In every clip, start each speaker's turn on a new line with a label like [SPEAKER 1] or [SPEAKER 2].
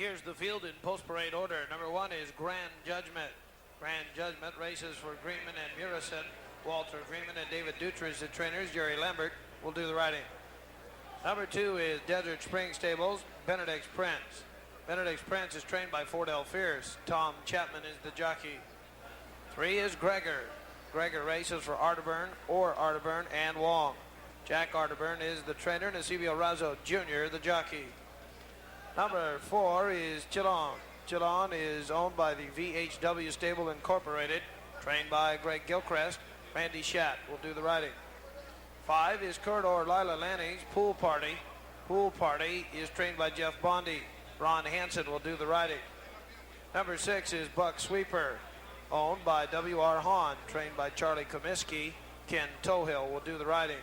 [SPEAKER 1] Here's the field in post-parade order. Number 1 is Grand Judgment. Grand Judgment races for Greenman and Murison. Walter Greenman and David Dutra is the trainers. Jerry Lambert will do the riding. Number 2 is Desert Spring Stables, Benedict's Prince. Benedict's Prince is trained by Fordell Fierce. Tom Chapman is the jockey. 3 is Gregor. Gregor races for Arterburn and Wong. Jack Arterburn is the trainer and Eusebio Razzo Jr. the jockey. Number 4 is Chillon. Chillon is owned by the VHW Stable Incorporated, trained by Greg Gilchrist. Randy Schacht will do the riding. 5 is Corridor Lila Lanning's Pool Party. Pool Party is trained by Jeff Bondi. Ron Hansen will do the riding. Number 6 is Buck Sweeper, owned by W.R. Hahn, trained by Charlie Comiskey. Ken Tohill will do the riding.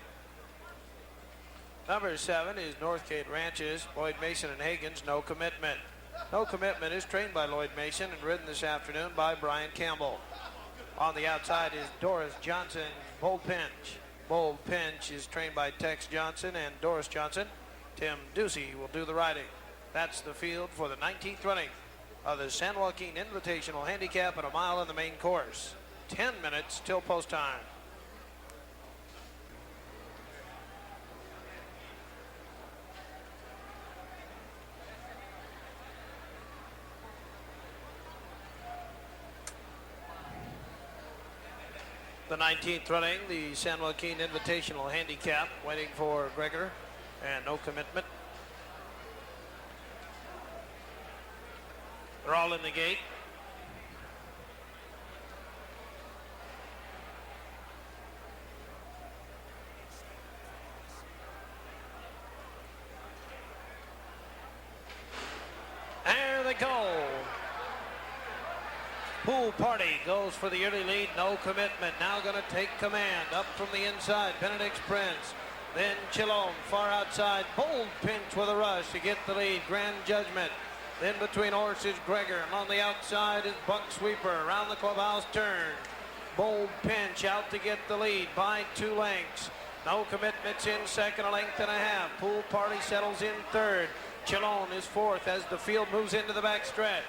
[SPEAKER 1] Number 7 is Northgate Ranches, Lloyd Mason and Hagen's No Commitment. No Commitment is trained by Lloyd Mason and ridden this afternoon by Brian Campbell. On the outside is Doris Johnson, Bold Pinch. Bold Pinch is trained by Tex Johnson and Doris Johnson. Tim Doocy will do the riding. That's the field for the 19th running of the San Joaquin Invitational Handicap at a mile in the main course. 10 minutes till post time. The 19th running, the San Joaquin Invitational Handicap, waiting for Gregor and No Commitment. They're all in the gate. There they go. Pool Party goes for the early lead. No Commitment now going to take command. Up from the inside, Benedict's Prince. Then Chillon far outside. Bold Pinch with a rush to get the lead. Grand Judgment. Then between horses, Gregor. And on the outside is Buck Sweeper. Around the clubhouse turn. Bold Pinch out to get the lead by 2 lengths. No Commitment's in second, a length and a half. Pool Party settles in third. Chillon is fourth as the field moves into the back stretch.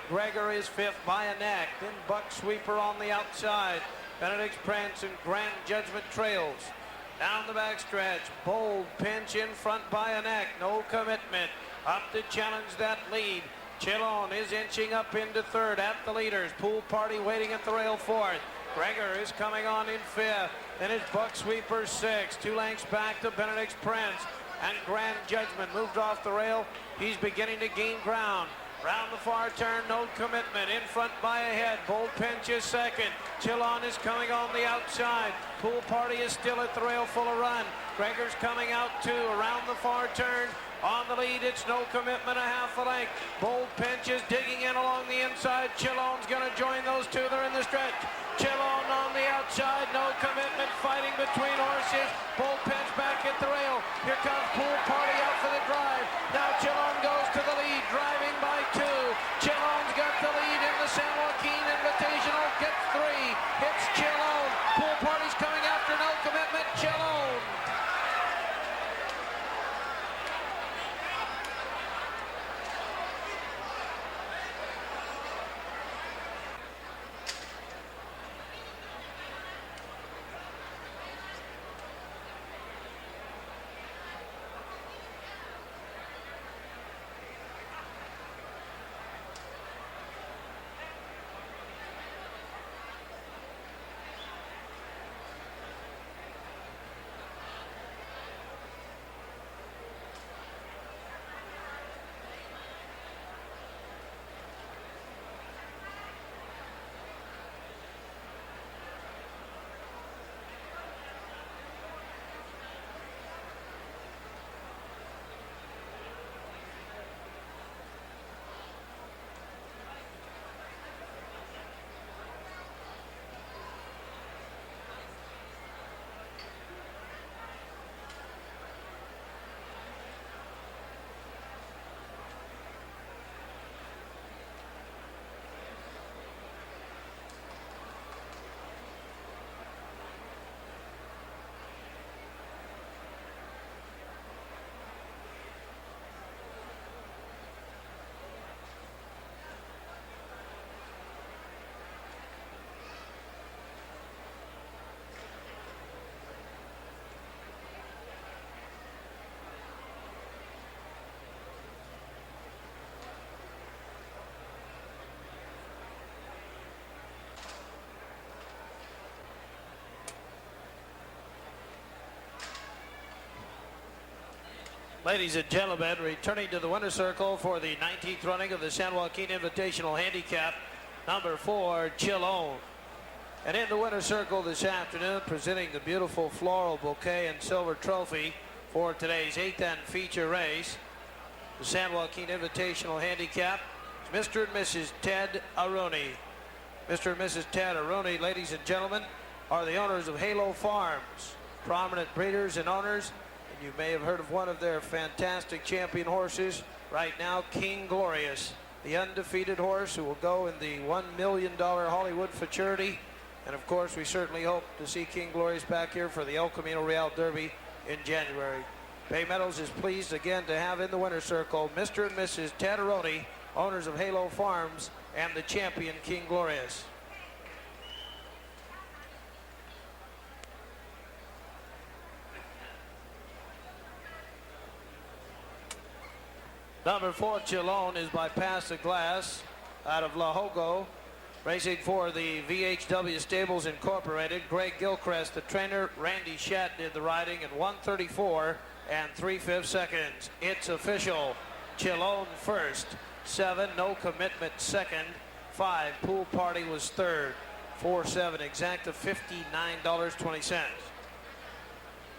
[SPEAKER 1] Gregor is fifth by a neck. Then Buck Sweeper on the outside. Benedict's Prince and Grand Judgment trails. Down the back stretch, Bold Pinch in front by a neck. No Commitment up to challenge that lead. Chillon is inching up into third at the leaders. Pool Party waiting at the rail fourth. Gregor is coming on in fifth. Then it's Buck Sweeper sixth. 2 lengths back to Benedict's Prince. And Grand Judgment moved off the rail. He's beginning to gain ground. Round the far turn, No Commitment. In front by a head. Bold Pinch is second. Chillon is coming on the outside. Pool Party is still at the rail full of run. Gregor's coming out too. Around the far turn. On the lead, it's No Commitment, a half a length. Bold Pinch is digging in along the inside. Chillon's going to join those two. They're in the stretch. Chillon on the outside. No Commitment fighting between horses. Bold Pinch back at the rail. Here comes Pool Party out for the drive. Now Chillon goes to the lead, driving by 2. Chillon's got the lead in the San Joaquin Invitational. Gets 3. It's Chillon. Pool Party's coming after No Commitment. Chillon. Ladies and gentlemen, returning to the winner's circle for the 19th running of the San Joaquin Invitational Handicap, number 4, Chillon. And in the winner's circle this afternoon, presenting the beautiful floral bouquet and silver trophy for today's 8th and feature race, the San Joaquin Invitational Handicap, is Mr. and Mrs. Ted Aroni. Mr. and Mrs. Ted Aroni, ladies and gentlemen, are the owners of Halo Farms, prominent breeders and owners. You may have heard of one of their fantastic champion horses right now, King Glorious, the undefeated horse who will go in the $1 million Hollywood Futurity. And of course, we certainly hope to see King Glorious back here for the El Camino Real Derby in January. Bay Meadows is pleased again to have in the winner's circle Mr. and Mrs. Ted Aroni, owners of Halo Farms, and the champion King Glorious. Number 4, Chillon, is by Pass the Glass out of La Jogo, racing for the VHW Stables Incorporated. Greg Gilchrist, the trainer. Randy Schacht did the riding in 1:34 and 3/5 seconds. It's official. Chillon first, 7, No Commitment second, 5, Pool Party was third, 4-7 exacta, $59.20.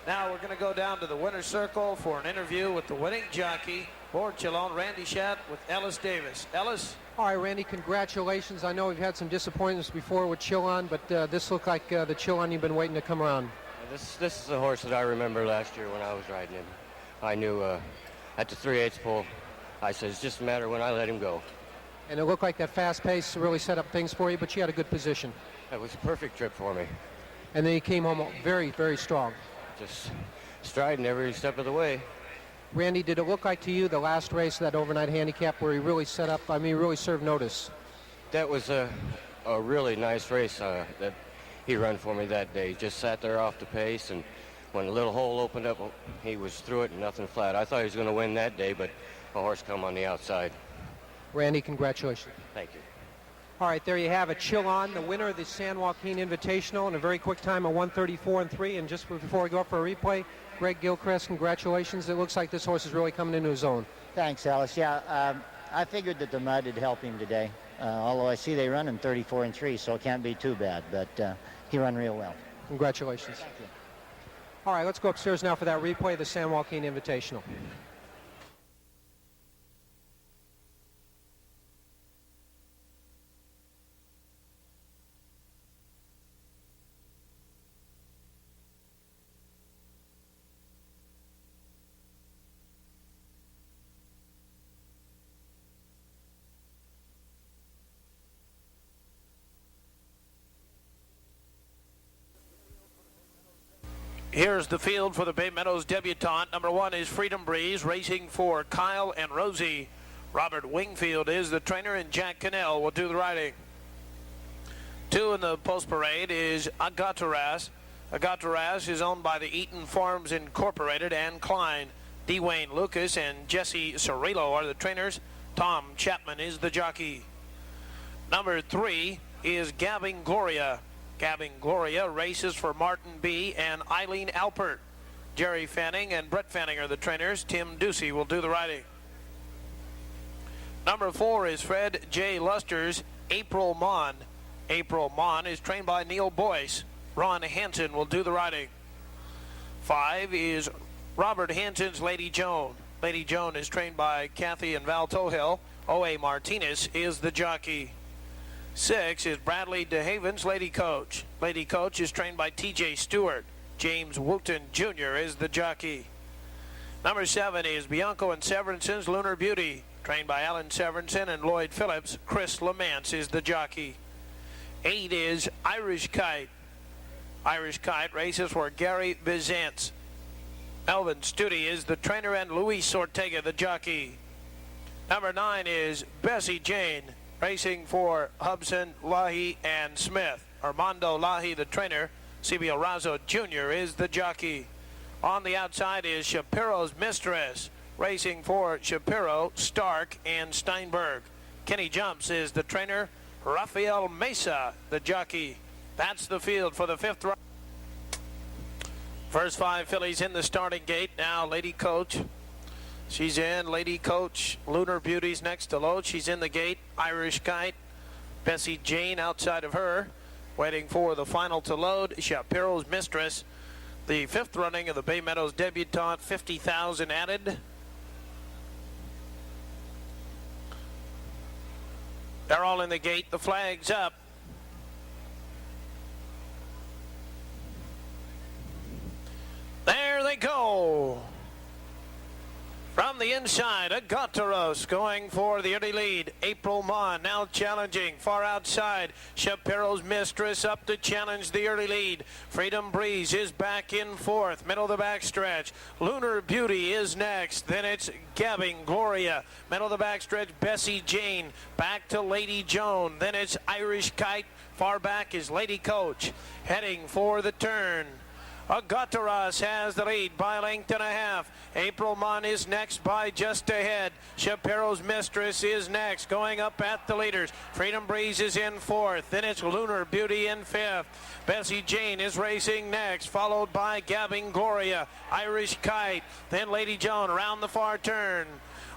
[SPEAKER 1] Now we're going to go down to the winner's circle for an interview with the winning jockey for Chillon, Randy Schacht, with Ellis Davis. Ellis?
[SPEAKER 2] All right, Randy, congratulations. I know we've had some disappointments before with Chillon, but this looked like the Chillon you've been waiting to come around.
[SPEAKER 3] This is a horse that I remember last year when I was riding him. I knew at the 3/8 pull, I said, it's just a matter when I let him go.
[SPEAKER 2] And it looked like that fast pace really set up things for you, but you had a good position.
[SPEAKER 3] It was a perfect trip for me.
[SPEAKER 2] And then you came home very, very strong.
[SPEAKER 3] Just striding every step of the way.
[SPEAKER 2] Randy, did it look like to you the last race of that overnight handicap where he really set up, really served notice?
[SPEAKER 3] That was a really nice race that he ran for me that day. He just sat there off the pace, and when the little hole opened up, he was through it and nothing flat. I thought he was going to win that day, but a horse come on the outside.
[SPEAKER 2] Randy, congratulations.
[SPEAKER 3] Thank you.
[SPEAKER 2] All right, there you have it. Chillon, the winner of the San Joaquin Invitational, in a very quick time of 1:34 and 3. And just before we go up for a replay, Greg Gilchrist, congratulations. It looks like this horse is really coming into his own.
[SPEAKER 4] Thanks, Alice. Yeah, I figured that the mud would help him today. Although I see they run in 34 and 3, so it can't be too bad. But he ran real well.
[SPEAKER 2] Congratulations.
[SPEAKER 4] Thank you.
[SPEAKER 2] All right, let's go upstairs now for that replay of the San Joaquin Invitational.
[SPEAKER 1] Here's the field for the Bay Meadows Debutante. Number 1 is Freedom Breeze, racing for Kyle and Rosie. Robert Wingfield is the trainer, and Jack Cannell will do the riding. 2 in the post parade is Agotaras. Agotaras is owned by the Eaton Farms Incorporated and Klein. Dwayne Lukas and Jesse Cirillo are the trainers. Tom Chapman is the jockey. Number 3 is Gabbing Gloria. Gabbing Gloria races for Martin B. and Eileen Alpert. Jerry Fanning and Brett Fanning are the trainers. Tim Doocy will do the riding. Number 4 is Fred J. Luster's April Mon. April Mon is trained by Neil Boyce. Ron Hansen will do the riding. 5 is Robert Hansen's Lady Joan. Lady Joan is trained by Kathy and Val Tohill. O.A. Martinez is the jockey. 6 is Bradley DeHaven's Lady Coach. Lady Coach is trained by T.J. Stewart. James Wooten Jr. is the jockey. Number 7 is Bianco and Severinson's Lunar Beauty. Trained by Alan Severinson and Lloyd Phillips. Chris Lamance is the jockey. 8 is Irish Kite. Irish Kite races for Gary Bizantz. Melvin Studi is the trainer, and Luis Ortega the jockey. Number 9 is Bessie Jane, racing for Hubson, Lahi, and Smith. Armando Lahi, the trainer. Cibio Razzo Jr. is the jockey. On the outside is Shapiro's Mistress, racing for Shapiro, Stark, and Steinberg. Kenny Jumps is the trainer. Rafael Mesa, the jockey. That's the field for the 5th round. First 5 fillies in the starting gate. Now Lady Coach She's in. Lady Coach, Lunar Beauty's next to load. She's in the gate. Irish Kite, Bessie Jane outside of her, waiting for the final to load. Shapiro's Mistress, the 5th running of the Bay Meadows Debutante, 50,000 added. They're all in the gate. The flag's up. There they go. From the inside, Agotaras going for the early lead. April Mon now challenging. Far outside, Shapiro's Mistress up to challenge the early lead. Freedom Breeze is back in 4th. Middle of the backstretch. Lunar Beauty is next. Then it's Gabbing Gloria. Middle of the backstretch, Bessie Jane. Back to Lady Joan. Then it's Irish Kite. Far back is Lady Coach. Heading for the turn. Agotaras has the lead by a length and a half. April Mon is next by just ahead. Shapiro's Mistress is next, going up at the leaders. Freedom Breeze is in 4th. Then it's Lunar Beauty in 5th. Bessie Jane is racing next, followed by Gabbing Gloria, Irish Kite, then Lady Joan around the far turn.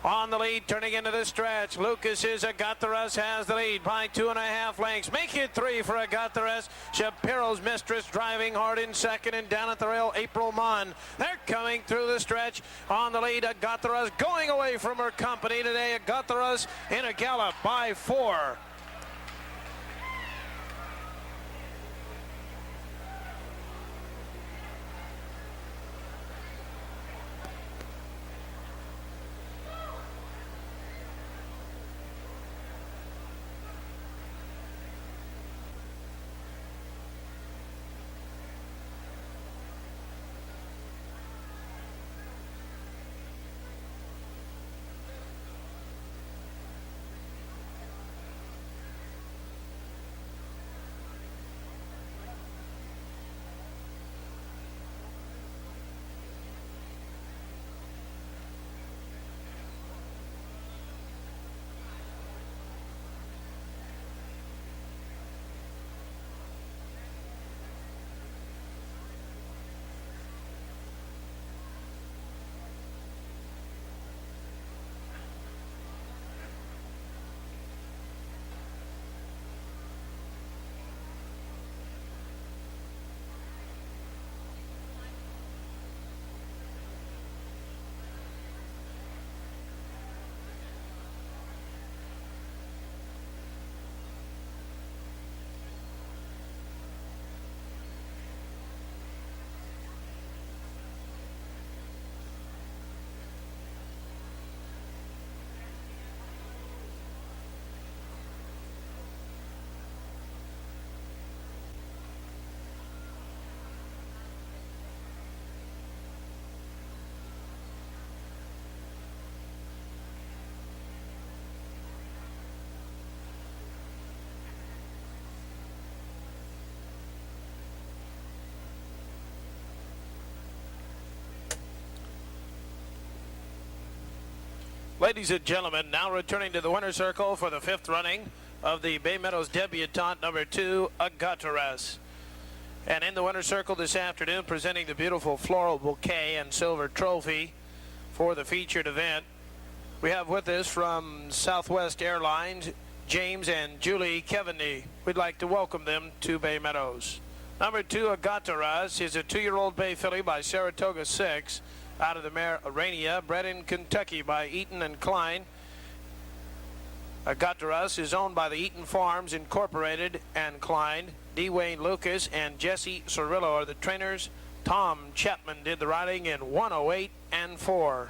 [SPEAKER 1] On the lead, turning into the stretch. Lukas is Agotaras has the lead by 2.5 lengths. Make it 3 for Agotaras. Shapiro's Mistress driving hard in 2nd, and down at the rail, April Mon. They're coming through the stretch. On the lead, Agotaras going away from her company today. Agotaras in a gallop by 4. Ladies and gentlemen, now returning to the winner's circle for the 5th running of the Bay Meadows Debutante, number 2, Agotaras. And in the winner's circle this afternoon, presenting the beautiful floral bouquet and silver trophy for the featured event, we have with us from Southwest Airlines, James and Julie Keaveney. We'd like to welcome them to Bay Meadows. Number 2, Agotaras, is a 2-year-old bay filly by Saratoga 6. Out of the mare Rene, bred in Kentucky by Eaton and Klein. Agotaras is owned by the Eaton Farms Incorporated and Klein. D. Wayne Lukas and Jesse Cirillo are the trainers. Tom Chapman did the riding in 108 and 4.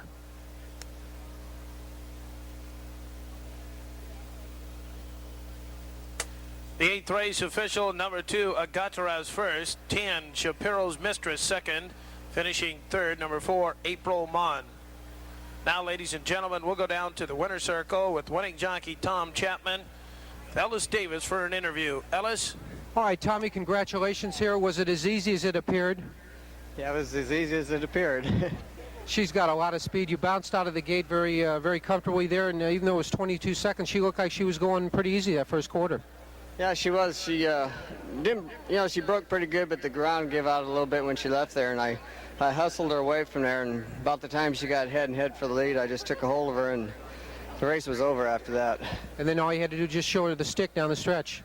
[SPEAKER 1] The 8th race official, number 2, Agotaras first, 10, Shapiro's Mistress second, finishing 3rd, number 4, April Mon. Now, ladies and gentlemen, we'll go down to the winner's circle with winning jockey Tom Chapman, with Ellis Davis for an interview. Ellis?
[SPEAKER 2] All right, Tommy, congratulations here. Was it as easy as it appeared?
[SPEAKER 5] Yeah, it was as easy as it appeared.
[SPEAKER 2] She's got a lot of speed. You bounced out of the gate very comfortably there, and even though it was 22 seconds, she looked like she was going pretty easy that first quarter.
[SPEAKER 5] Yeah, she was. She didn't, she broke pretty good, but the ground gave out a little bit when she left there, and I I hustled her away from there, and about the time she got head and head for the lead, I just took a hold of her, and the race was over after that.
[SPEAKER 2] And then all you had to do just show her the stick down the stretch.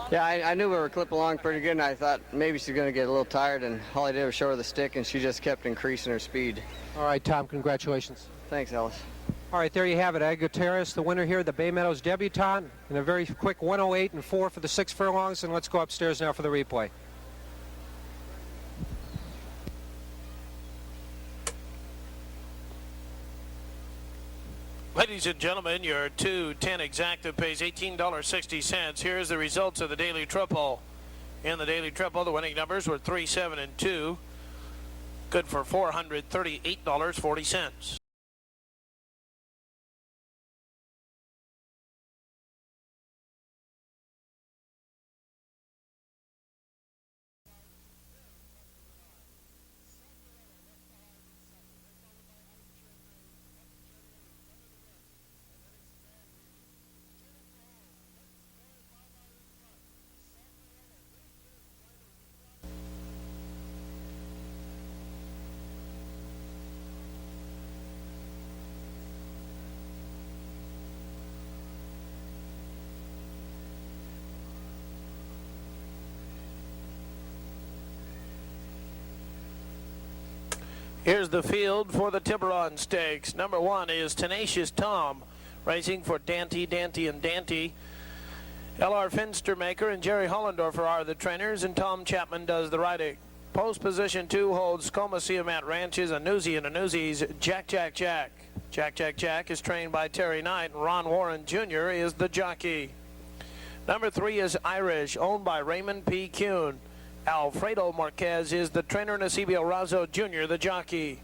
[SPEAKER 5] Yeah, I knew we were clipping along pretty good, and I thought maybe she's going to get a little tired, and all I did was show her the stick, and she just kept increasing her speed.
[SPEAKER 2] All right, Tom, congratulations.
[SPEAKER 5] Thanks, Ellis.
[SPEAKER 2] All right, there you have it. Agotaras, the winner here, the Bay Meadows Debutante, in a very quick 1:08 and 4 for the 6 furlongs. And let's go upstairs now for the replay.
[SPEAKER 1] Ladies and gentlemen, your 2:10 exacta pays $18.60. Here's the results of the daily triple. In the daily triple, the winning numbers were 3, 7, and 2. Good for $438.40. Here's the field for the Tiburon Stakes. Number 1 is Tenacious Tom, racing for Dante, and Dante. L.R. Finstermaker and Jerry Hollendorfer are the trainers, and Tom Chapman does the riding. Post position 2 holds Comacia Matt Ranches, Anuzi and Anuzi's Jack. Jack is trained by Terry Knight, and Ron Warren Jr. is the jockey. Number 3 is Irish, owned by Raymond P. Kuhn. Alfredo Marquez is the trainer, and Eusebio Razzo Jr. the jockey.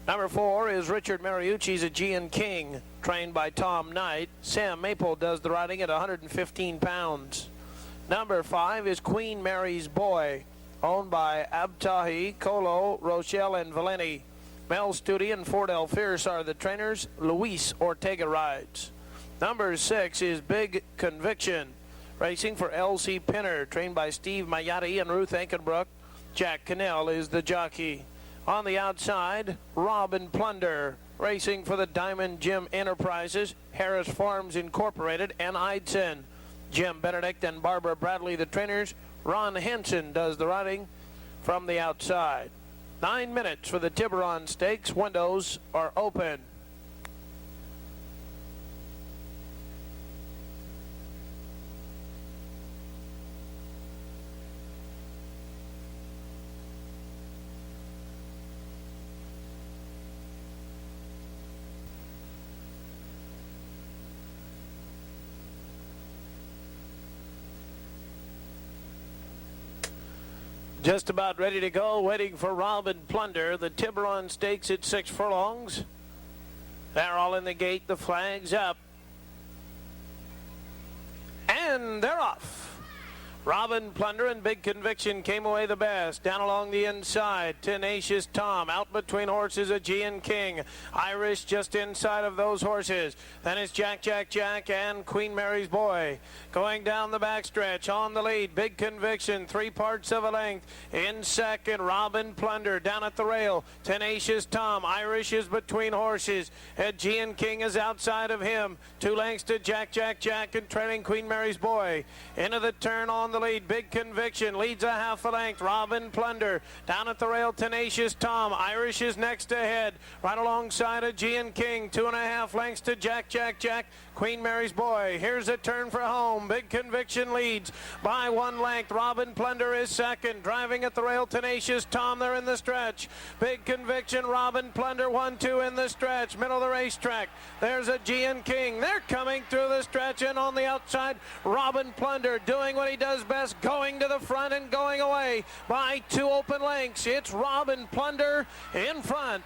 [SPEAKER 1] Number 4 is Richard Mariucci's Aegean King, trained by Tom Knight. Sam Maple does the riding at 115 pounds. Number 5 is Queen Mary's Boy, owned by Abtahi, Colo, Rochelle, and Valeni. Mel Studi and Fordell Fierce are the trainers. Luis Ortega rides. Number 6 is Big Conviction, racing for L.C. Pinner, trained by Steve Mayotte and Ruth Ankenbrook. Jack Cannell is the jockey. On the outside, Robin Plunder, racing for the Diamond Jim Enterprises, Harris Farms Incorporated, and Eidson. Jim Benedict and Barbara Bradley the trainers. Ron Hansen does the riding from the outside. 9 minutes for the Tiburon Stakes. Windows are open. Just about ready to go, waiting for Robin Plunder. The Tiburon Stakes at 6 furlongs. They're all in the gate, the flag's up. And they're off. Robin Plunder and Big Conviction came away the best. Down along the inside, Tenacious Tom. Out between horses, Aegean King. Irish just inside of those horses. Then it's Jack, and Queen Mary's Boy. Going down the backstretch, on the lead, Big Conviction, 3 parts of a length. In second, Robin Plunder. Down at the rail, Tenacious Tom. Irish is between horses. Aegean King is outside of him. 2 lengths to Jack, and trailing Queen Mary's Boy. Into the turn on the lead, Big Conviction leads a half a length. Robin Plunder down at the rail, Tenacious Tom. Irish is next ahead, right alongside Aegean King. 2.5 lengths to Jack. Queen Mary's Boy. Here's a turn for home. Big Conviction leads by 1 length. Robin Plunder is second. Driving at the rail, Tenacious Tom. They're in the stretch. Big Conviction, Robin Plunder, 1-2 in the stretch. Middle of the racetrack. There's Aegean King. They're coming through the stretch, and on the outside, Robin Plunder doing what he does best, going to the front and going away by 2 open lengths. It's Robin Plunder in front.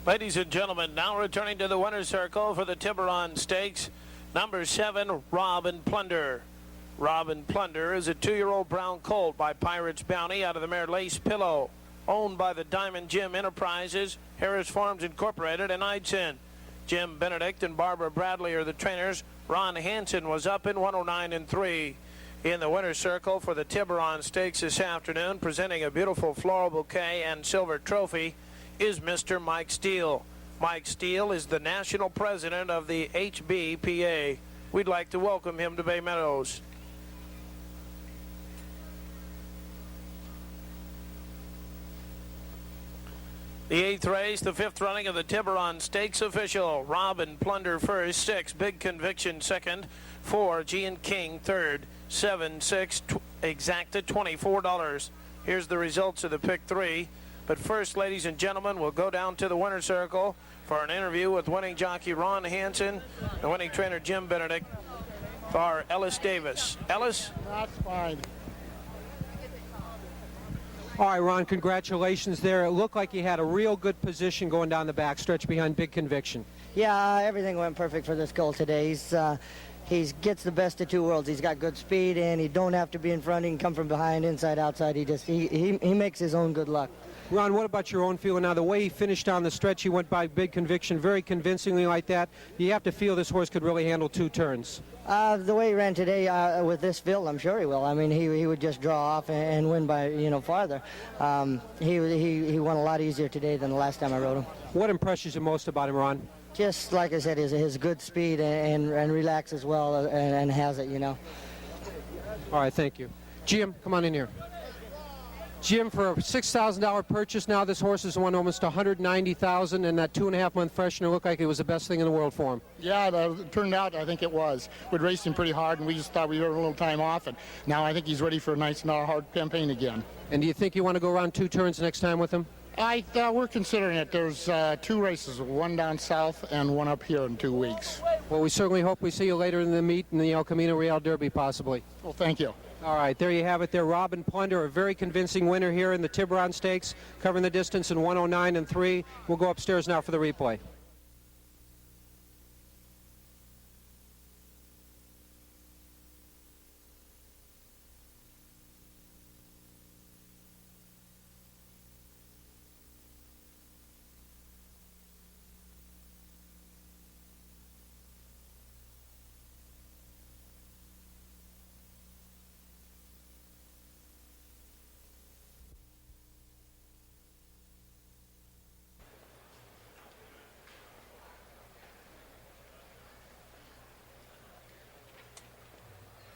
[SPEAKER 1] Ladies and gentlemen, now returning to the winner's circle for the Tiburon Stakes, number 7, Robin Plunder. Robin Plunder is a 2-year-old brown colt by Pirate's Bounty out of the mare Lace Pillow, owned by the Diamond Jim Enterprises, Harris Farms Incorporated, and Hansen. Jim Benedict and Barbara Bradley are the trainers. Ron Hansen was up in 109-3. In the winner's circle for the Tiburon Stakes this afternoon, presenting a beautiful floral bouquet and silver trophy, is Mr. Mike Steele. Mike Steele is the national president of the HBPA. We'd like to welcome him to Bay Meadows. The 8th race, the 5th running of the Tiburon Stakes official. Robin Plunder first, 6 Big Conviction second, 4 G and King third, 7, 6 exacta $24. Here's the results of the pick 3. But first, ladies and gentlemen, we'll go down to the winner's circle for an interview with winning jockey Ron Hansen and winning trainer Jim Benedict for Ellis Davis. Ellis?
[SPEAKER 6] That's fine.
[SPEAKER 2] All right, Ron, congratulations there. It looked like he had a real good position going down the backstretch behind Big Conviction.
[SPEAKER 7] Yeah, everything went perfect for this colt today. He gets the best of 2 worlds. He's got good speed, and he don't have to be in front. He can come from behind, inside, outside. He makes his own good luck.
[SPEAKER 2] Ron, what about your own feeling? Now, the way he finished down the stretch, he went by Big Conviction very convincingly like that. You have to feel this horse could really handle 2 turns.
[SPEAKER 7] The way he ran today with this field, I'm sure he will. I mean, he would just draw off and win by, farther. He won a lot easier today than the last time I rode him.
[SPEAKER 2] What impresses you most about him, Ron?
[SPEAKER 7] Just like I said, his good speed and relax as well and has it,
[SPEAKER 2] All right, thank you. Jim, come on in here. Jim, for a $6,000 purchase now, this horse has won almost $190,000, and that 2.5-month freshener looked like it was the best thing in the world for him.
[SPEAKER 6] Yeah, it turned out I think it was. We'd raced him pretty hard, and we just thought we'd have a little time off, and now I think he's ready for a nice, not hard campaign again.
[SPEAKER 2] And do you think you want to go around 2 turns next time with him?
[SPEAKER 6] We're considering it. There's 2 races, one down south and one up here in 2 weeks.
[SPEAKER 2] Well, we certainly hope we see you later in the meet in the El Camino Real Derby, possibly.
[SPEAKER 6] Well, thank you.
[SPEAKER 2] All right, there you have it there. Robin Plunder, a very convincing winner here in the Tiburon Stakes, covering the distance in 109-3. We'll go upstairs now for the replay.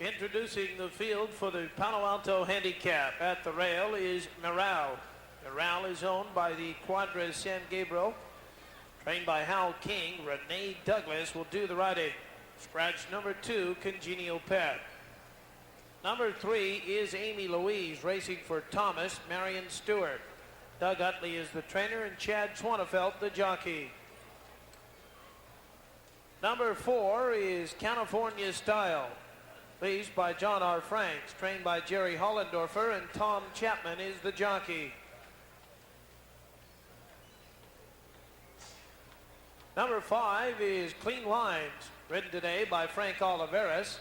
[SPEAKER 1] Introducing the field for the Palo Alto Handicap. At the rail is Mirall. Mirall is owned by the Quadras San Gabriel. Trained by Hal King, Rene Douglas will do the riding. Scratch number 2, Congenial Pet. Number 3 is Amy Louise, racing for Thomas Marion Stewart. Doug Utley is the trainer and Chad Swanefelt the jockey. Number 4 is California Style. Pleased by John R. Franks, trained by Jerry Hollendorfer, and Tom Chapman is the jockey. Number 5 is Clean Lines, ridden today by Frank Oliveras.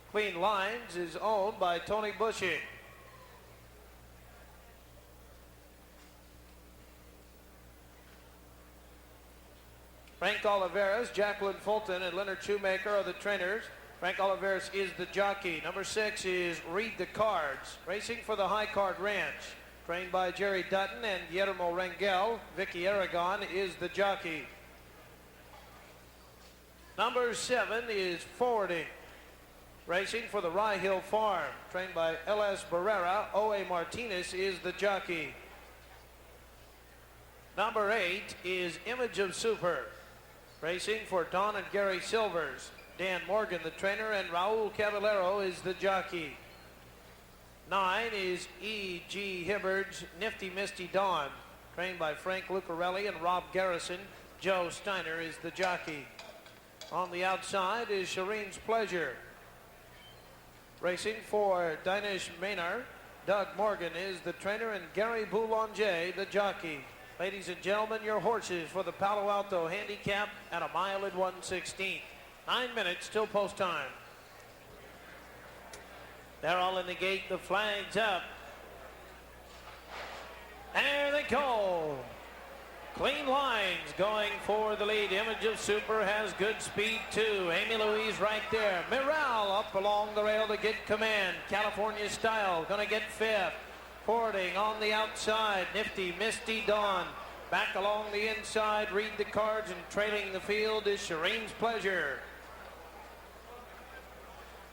[SPEAKER 1] Clean Lines is owned by Tony Bushing. Frank Oliveras, Jacqueline Fulton, and Leonard Shoemaker are the trainers. Frank Oliveras is the jockey. Number 6 is Read the Cards, racing for the High Card Ranch. Trained by Jerry Dutton and Guillermo Rangel, Vicky Aragon is the jockey. Number 7 is Forwarding, racing for the Rye Hill Farm. Trained by L.S. Barrera, O.A. Martinez is the jockey. Number 8 is Image of Super, racing for Don and Gary Silvers. Dan Morgan, the trainer, and Raul Caballero is the jockey. 9 is E.G. Hibbard's Nifty Misty Dawn, trained by Frank Lucarelli and Rob Garrison. Joe Steiner is the jockey. On the outside is Shireen's Pleasure, racing for Dinesh Maynard. Doug Morgan is the trainer, and Gary Boulanger the jockey. Ladies and gentlemen, your horses for the Palo Alto Handicap at a mile and 1/16. 9 minutes till post time. They're all in the gate, the flag's up. There they go. Clean lines going for the lead. Image of Super has good speed too. Amy Louise right there. Mirall up along the rail to get command. California Style gonna get fifth. Fording on the outside. Nifty Misty Dawn. Back along the inside. Read the cards, and trailing the field is Shireen's Pleasure.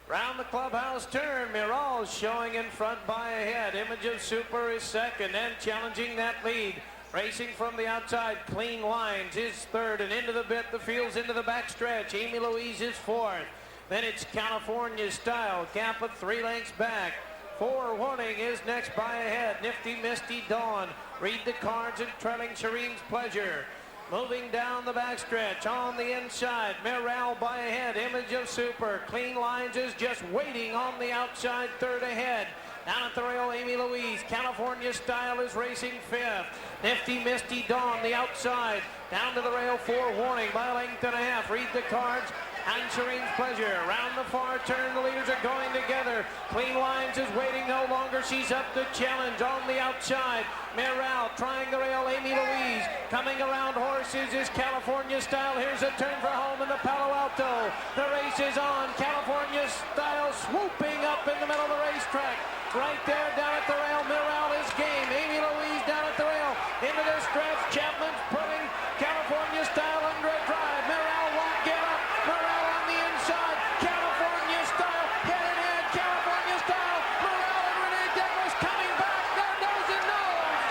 [SPEAKER 1] Round the clubhouse turn, Mirall showing in front by a head. Image of Super is second and challenging that lead. Racing from the outside, Clean Lines is third, and into the bit, the field's into the backstretch. Amy Louise is fourth. Then it's California Style, gap of 3 lengths back. Forewarning is next by a head. Nifty Misty Dawn. Read the cards and trailing Shireen's Pleasure. Moving down the backstretch on the inside, Mirall by a head. Image of Super. Clean Lines is just waiting on the outside, third ahead. Down at the rail, Amy Louise. California Style is racing fifth. Nifty Misty Dawn, the outside. Down to the rail, Forewarning by a length and a half. Read the cards. And Shireen's Pleasure. Around the far turn, the leaders are going together. Clean Lines is waiting no longer. She's up to challenge on the outside. Mirall trying the rail. Amy Louise coming around horses is California Style. Here's a turn for home in the Palo Alto. The race is on. California Style swooping up in the middle of the racetrack. Right there down at the rail. Mirall is game. Amy Louise down at the rail. Into the stretch. Chapman's putting California Style under a drive. Mirall won't get up. Mirall on the inside. California Style headed in. California Style. Mirall and Rene Douglas coming back. They're nose and nose.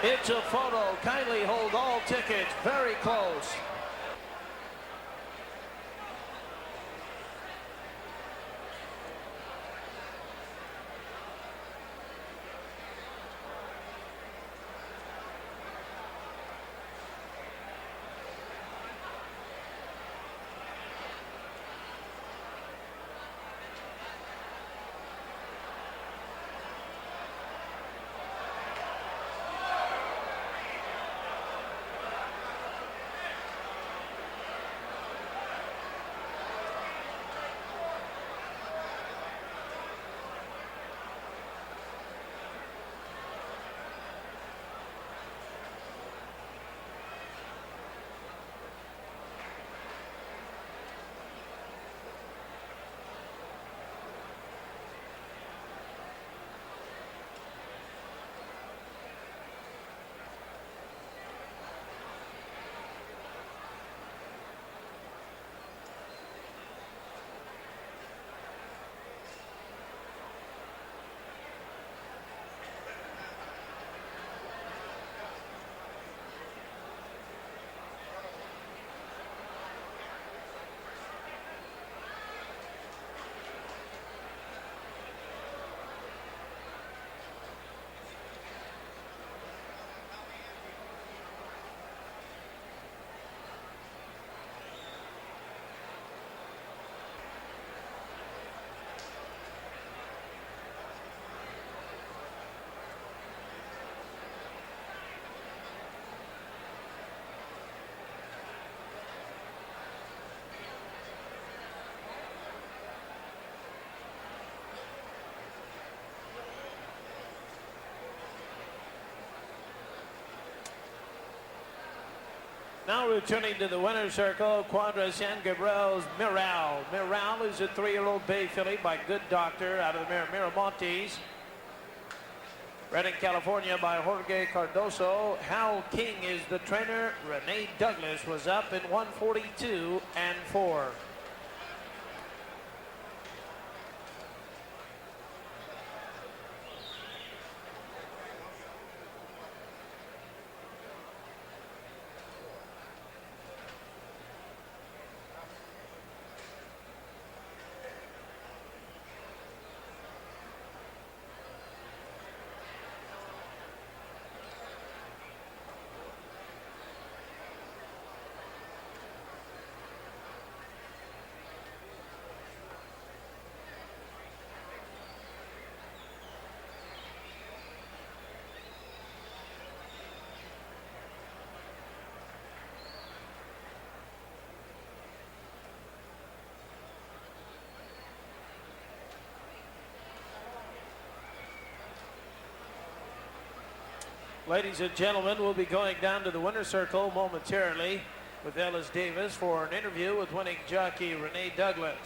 [SPEAKER 1] It's a photo. Kindly hold all tickets. Very close. Now returning to the winner's circle, Quadra San Gabriel's Mirall. Mirall is a 3-year-old bay filly by Good Doctor out of the Miramontes. Bred in California by Jorge Cardoso. Hal King is the trainer. Rene Douglas was up in 142-4. Ladies and gentlemen, we'll be going down to the winner's circle momentarily with Ellis Davis for an interview with winning jockey Rene Douglas.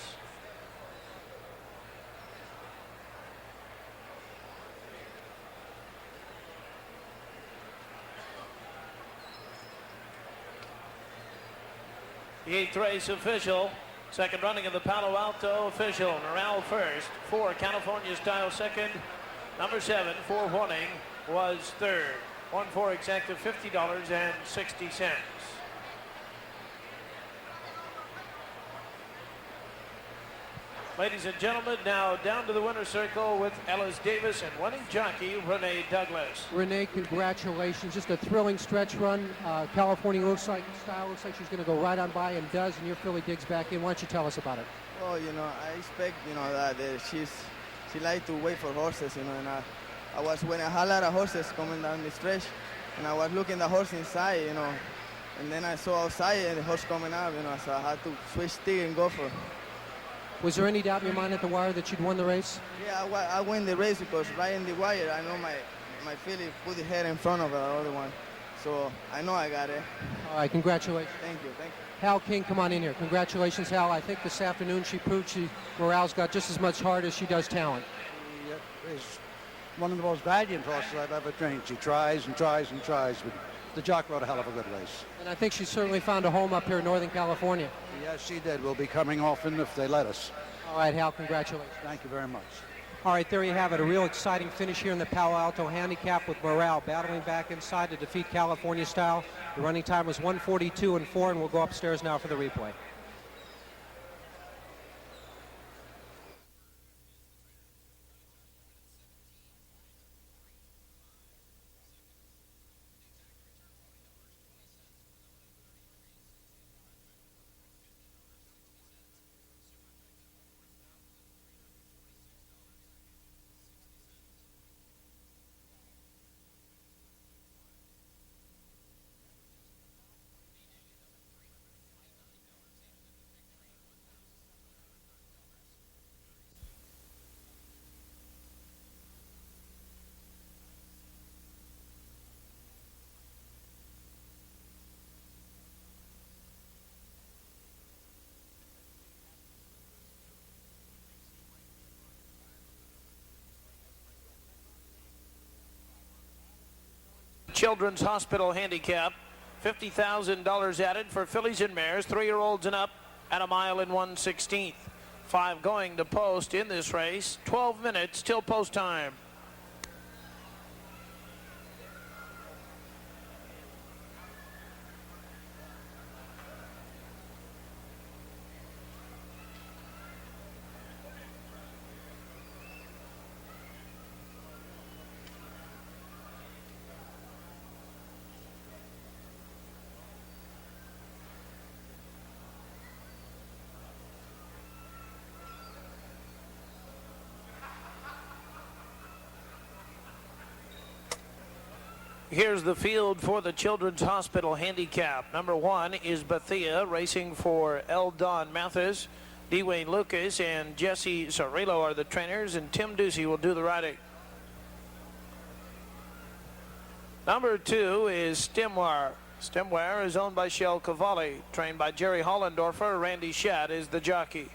[SPEAKER 1] The 8th race official, second running of the Palo Alto official. Mirall first, 4 California Style second, number 7 Forewarning was third. 1-4 exact of $50.60. Ladies and gentlemen, now down to the winner's circle with Ellis Davis and winning jockey Rene Douglas.
[SPEAKER 2] Rene, congratulations. Just a thrilling stretch run. California style looks like she's going to go right on by and does, and your filly digs back in. Why don't you tell us about it?
[SPEAKER 8] Well, I expect, that she likes to wait for horses, and when I had a lot of horses coming down the stretch, and I was looking the horse inside, and then I saw outside the horse coming up, so I had to switch stick and go for it.
[SPEAKER 2] Was there any doubt in your mind at the wire that you'd won the race?
[SPEAKER 8] Yeah, I win the race because right in the wire, I know my filly put the head in front of the other one. So I know I got it.
[SPEAKER 2] All right, congratulations.
[SPEAKER 8] Thank you.
[SPEAKER 2] Hal King, come on in here. Congratulations, Hal. I think this afternoon she proved Mirall's got just as much heart as she does talent.
[SPEAKER 9] It's one of the most valiant horses I've ever trained. She tries and tries and tries, but the jock rode a hell of a good race.
[SPEAKER 2] And I think she certainly found a home up here in Northern California.
[SPEAKER 9] Yes, she did. We'll be coming often if they let us.
[SPEAKER 2] All right, Hal, congratulations.
[SPEAKER 9] Thank you very much.
[SPEAKER 2] All right, there you have it. A real exciting finish here in the Palo Alto Handicap with Mirall battling back inside to defeat California Style. The running time was 1:42 and 4, and we'll go upstairs now for the replay. Children's Hospital Handicap, $50,000 added for fillies and mares, 3-year-olds and up, at 1 mile and 1/16. 5 going to post in this race, 12 minutes till post time. Here's the field for the Children's Hospital Handicap. Number 1 is Bethia, racing for Eldon Mathis. Dwayne Lukas and Jesse Cirillo are the trainers, and Tim Doocy will do the riding. Number 2 is Stemware. Stemware is owned by Shell Cavalli, trained by Jerry Hollendorfer. Randy Shadd is the jockey.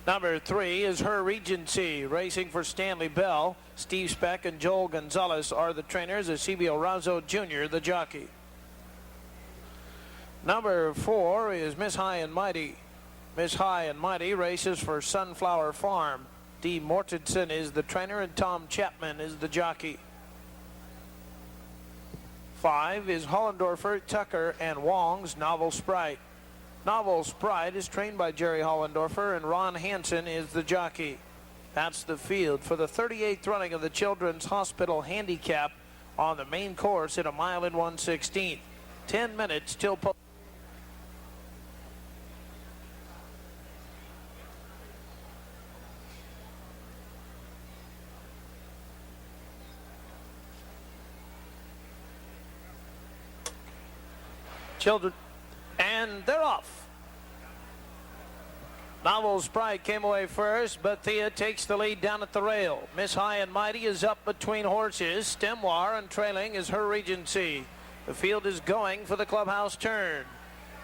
[SPEAKER 2] Number 3 is Her Regency, racing for Stanley Bell. Steve Speck and Joel Gonzalez are the trainers, Eusebio Razzo Jr. the jockey. Number 4 is Miss High and Mighty. Miss High and Mighty races for Sunflower Farm. Dee Mortensen is the trainer and Tom Chapman is the jockey. 5 is Hollendorfer, Tucker, and Wong's Novel Sprite. Novel Sprite is trained by Jerry Hollendorfer, and Ron Hansen is the jockey. That's the field for the 38th running of the Children's Hospital Handicap on the main course at 1 mile and 1/16. 10 minutes till post. Children, and they're off.
[SPEAKER 1] Novel Sprite came away first. Bethia takes the lead down at the rail. Miss High and Mighty is up between horses. Stemwar and trailing is Her Regency. The field is going for the clubhouse turn.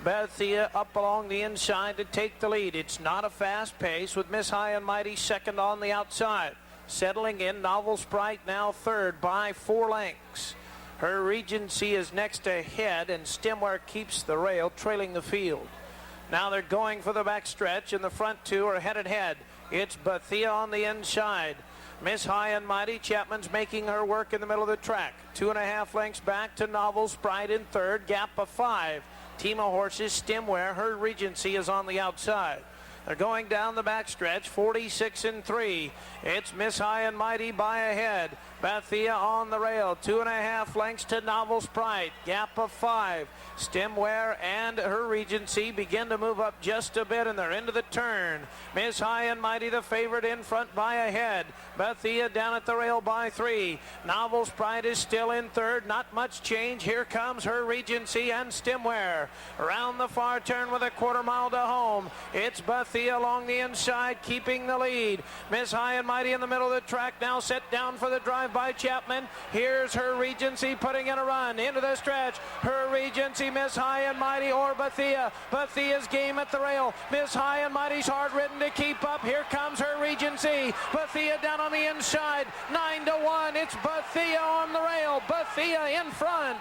[SPEAKER 1] Bethia up along the inside to take the lead. It's not a fast pace with Miss High and Mighty second on the outside. Settling in, Novel Sprite now third by 4 lengths. Her Regency is next ahead, and Stemwar keeps the rail, trailing the field. Now they're going for the backstretch, and the front two are head-to-head. It's Bethia on the inside. Miss High and Mighty, Chapman's making her work in the middle of the track. 2.5 lengths back to Novel Sprite in third, gap of 5. Team of horses, Stemware, Her Regency is on the outside. They're going down the backstretch, 46 and 3. It's Miss High and Mighty by ahead. Bethia on the rail, 2.5 lengths to Novel Sprite, gap of 5. Stemware and Her Regency begin to move up just a bit, and they're into the turn. Miss High and Mighty, the favorite, in front by ahead. Bethia down at the rail by 3. Novel Sprite is still in third, not much change. Here comes Her Regency and Stemware. Around the far turn with a 1/4 mile to home. It's Bethia along the inside, keeping the lead. Miss High and Mighty in the middle of the track, now set down for the drive by Chapman. Here's Her Regency putting in a run into the stretch. Her Regency, Miss High and Mighty, or Bethia. Bethia's game at the rail. Miss High and Mighty's hard ridden to keep up. Here comes Her Regency. Bethia down on the inside, 9-1. It's Bethia on the rail. Bethia in front.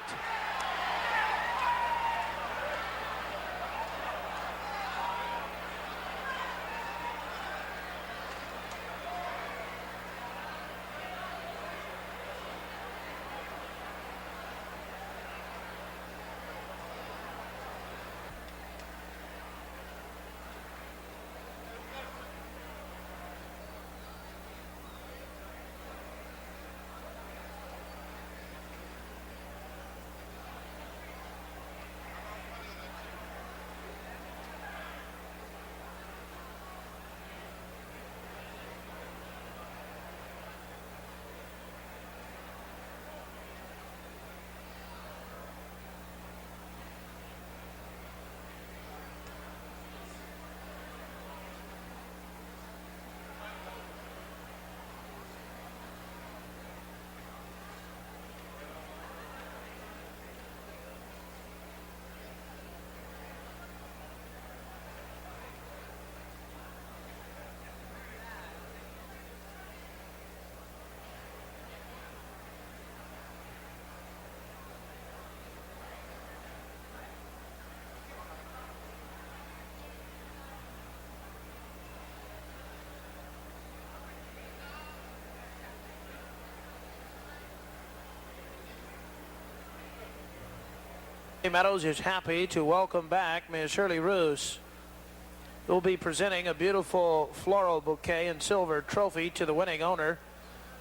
[SPEAKER 1] Meadows is happy to welcome back Ms. Shirley Roos, who will be presenting a beautiful floral bouquet and silver trophy to the winning owner.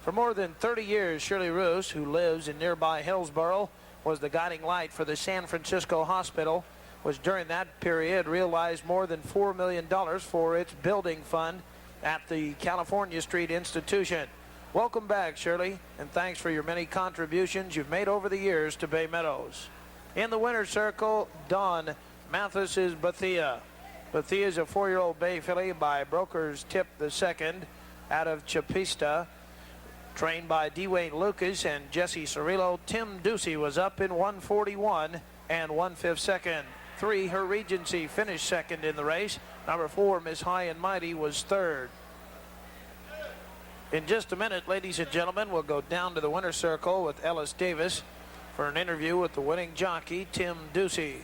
[SPEAKER 1] For more than 30 years, Shirley Roos, who lives in nearby Hillsborough, was the guiding light for the San Francisco Hospital, was during that period realized more than $4 million for its building fund at the California Street Institution. Welcome back, Shirley, and thanks for your many contributions you've made over the years to Bay Meadows. In the winner's circle, Don Mathis's Bethia. Bethia is a 4-year-old bay filly by Broker's Tip II out of Chapista, trained by Dwayne Lukas and Jesse Cirillo. Tim Doocy was up in 141 and 1/5 second. 3, Her Regency finished second in the race. Number 4, Miss High and Mighty, was third. In just a minute, ladies and gentlemen, we'll go down to the winner's circle with Ellis Davis for an interview with the winning jockey, Tim Doocy.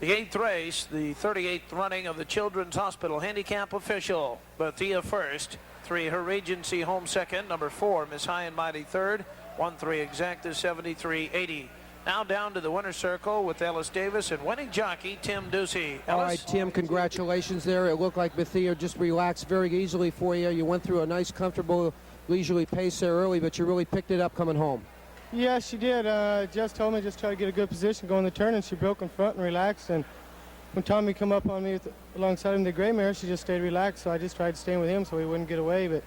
[SPEAKER 1] The 8th race, the 38th running of the Children's Hospital Handicap official. Bethia first, 3, Her Regency home second, number 4, Miss High and Mighty third, 1-3 exacta 73.80. Now down to the winner's circle with Ellis Davis and winning jockey Tim Doocy. Ellis?
[SPEAKER 2] All right, Tim, congratulations there. It looked like Bethia just relaxed very easily for you. You went through a nice, comfortable, leisurely pace there early, but you really picked it up coming home.
[SPEAKER 10] Yeah, she did. Jess told me just try to get a good position going the turn, and she broke in front and relaxed, and when Tommy come up on me alongside him, the gray mare, she just stayed relaxed. So I just tried staying with him so he wouldn't get away. But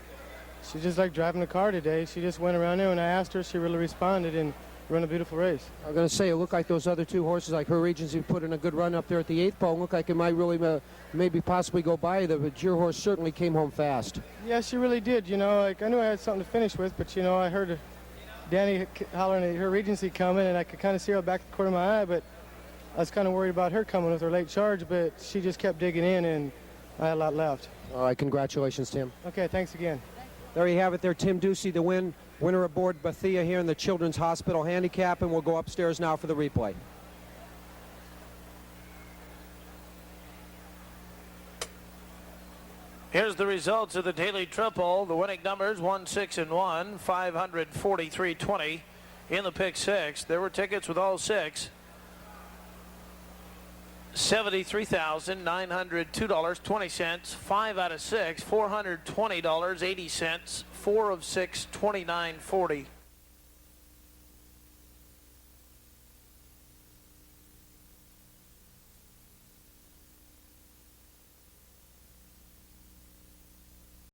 [SPEAKER 10] she just like driving the car today. She just went around there. When I asked her, she really responded and run a beautiful race.
[SPEAKER 2] I'm going to say it looked like those other two horses, like Her Regency, put in a good run up there at the 8th pole. Looked like it might really maybe possibly go by them, but your horse certainly came home fast.
[SPEAKER 10] Yeah, she really did. You know, like I knew I had something to finish with, but you know, I heard Danny hollering at Her Regency coming, and I could kind of see her back the corner of my eye, but I was kind of worried about her coming with her late charge, but she just kept digging in, and I had a lot left.
[SPEAKER 2] All right, congratulations, Tim.
[SPEAKER 10] Okay, thanks again.
[SPEAKER 2] There you have it there, Tim Doocy, the winner aboard Bethia here in the Children's Hospital Handicap, and we'll go upstairs now for the replay.
[SPEAKER 1] Here's the results of the daily triple. The winning numbers 1, 6, and 1, 543.20 in the pick 6. There were tickets with all 6. $73,902.20, 5 out of 6, $420.80, 4 of 6, $29.40.